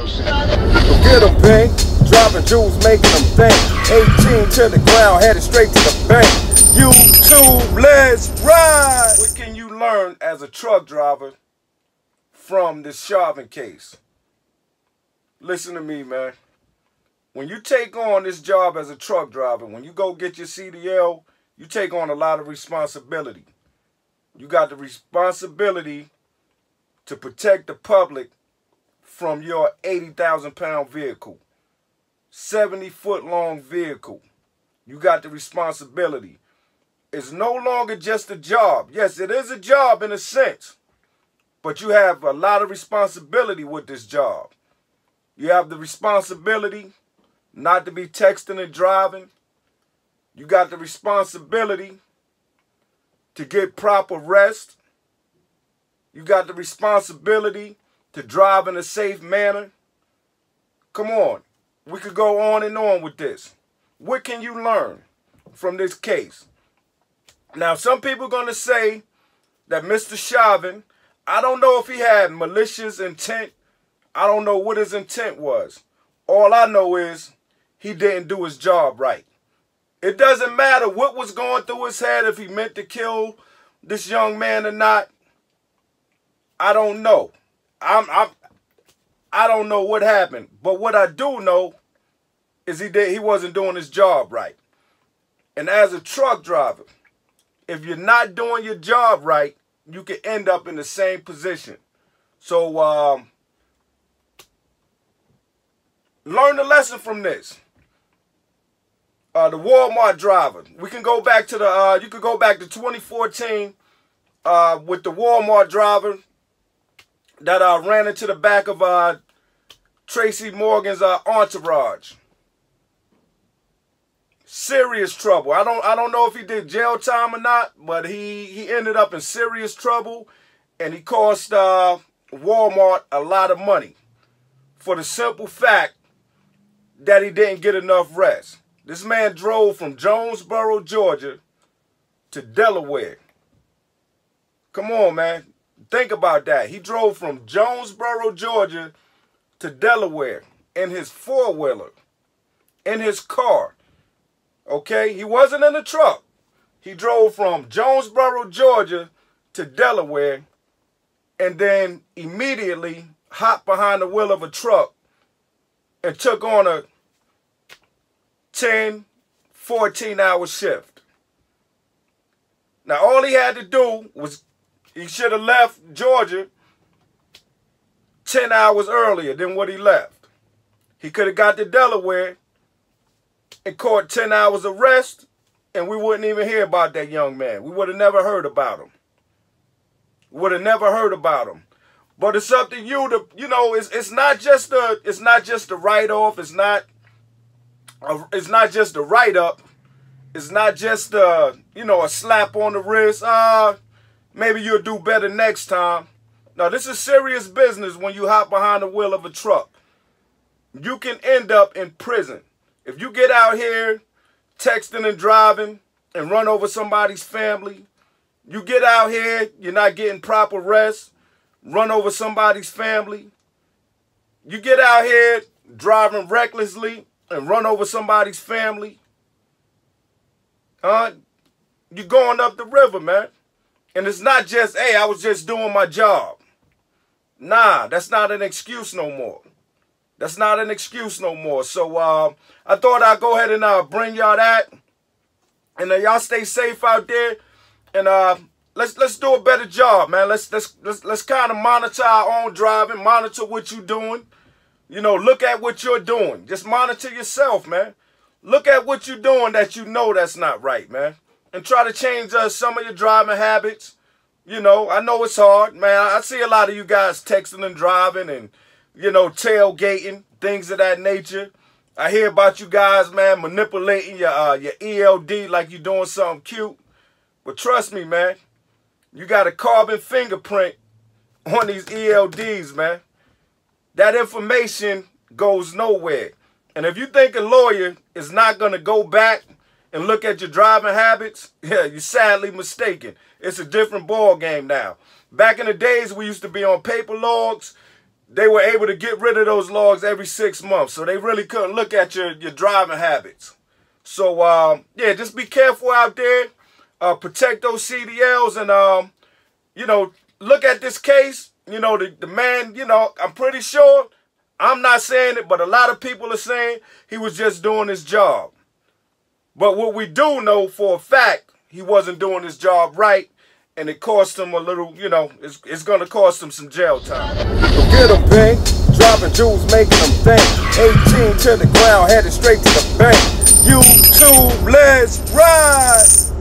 Get them pink, dropping jewels, making them think. 18 to the ground, headed straight to the bank. YouTube, let's ride! What can you learn as a truck driver from this Chauvin case? Listen to me, man. When you take on this job as a truck driver, when you go get your CDL, you take on a lot of responsibility. You got the responsibility to protect the public from your 80,000-pound vehicle, 70-foot-long vehicle. You got the responsibility. It's no longer just a job. Yes, it is a job in a sense, but you have a lot of responsibility with this job. You have the responsibility not to be texting and driving. You got the responsibility to get proper rest. You got the responsibility to drive in a safe manner. Come on. We could go on and on with this. What can you learn from this case? Now, some people are going to say that Mr. Chauvin, I don't know if he had malicious intent. I don't know what his intent was. All I know is he didn't do his job right. It doesn't matter what was going through his head, if he meant to kill this young man or not. I don't know. I don't know what happened. But what I do know is he wasn't doing his job right. And as a truck driver, if you're not doing your job right, you can end up in the same position. So learn the lesson from this. The Walmart driver. We can go back to the you could go back to 2014 with the Walmart driver that ran into the back of Tracy Morgan's entourage. Serious trouble. I don't know if he did jail time or not, but he ended up in serious trouble, and he cost Walmart a lot of money for the simple fact that he didn't get enough rest. This man drove from Jonesboro, Georgia to Delaware. Come on, man. Think about that. He drove from Jonesboro, Georgia to Delaware in his four-wheeler, in his car. Okay? He wasn't in a truck. He drove from Jonesboro, Georgia to Delaware and then immediately hopped behind the wheel of a truck and took on a 10, 14-hour shift. Now, all he had to do was he should have left Georgia 10 hours earlier than what he left. He could have got to Delaware and caught 10 hours of rest, and we wouldn't even hear about that young man. We would have never heard about him. Would have never heard about him. But it's up to you to, you know, it's not just a write-off. It's not just a write-up. It's not just a slap on the wrist. Maybe you'll do better next time. No, this is serious business when you hop behind the wheel of a truck. You can end up in prison. If you get out here texting and driving and run over somebody's family, you get out here, you're not getting proper rest, run over somebody's family. You get out here driving recklessly and run over somebody's family. You're going up the river, man. And it's not just, hey, I was just doing my job. Nah, that's not an excuse no more. That's not an excuse no more. So I thought I'd go ahead and bring y'all that. And y'all stay safe out there. And let's do a better job, man. Let's kind of monitor our own driving, monitor what you're doing. You know, look at what you're doing. Just monitor yourself, man. Look at what you're doing that you know that's not right, man. And try to change some of your driving habits. You know, I know it's hard, man. I see a lot of you guys texting and driving and, you know, tailgating, things of that nature. I hear about you guys, man, manipulating your ELD like you're doing something cute. But trust me, man, you got a carbon fingerprint on these ELDs, man. That information goes nowhere. And if you think a lawyer is not going to go back and look at your driving habits, yeah, you're sadly mistaken. It's a different ball game now. Back in the days, we used to be on paper logs. they were able to get rid of those logs every 6 months. So they really couldn't look at your driving habits. So, yeah, just be careful out there. Protect those CDLs and, you know, look at this case. You know, the man, you know, I'm pretty sure, I'm not saying it, but a lot of people are saying he was just doing his job. But what we do know for a fact, he wasn't doing his job right, and it cost him a little, you know, it's going to cost him some jail time. Get him, Bing. Dropping jewels, making them think. 18 to the ground, headed straight to the bank. YouTube, let's ride!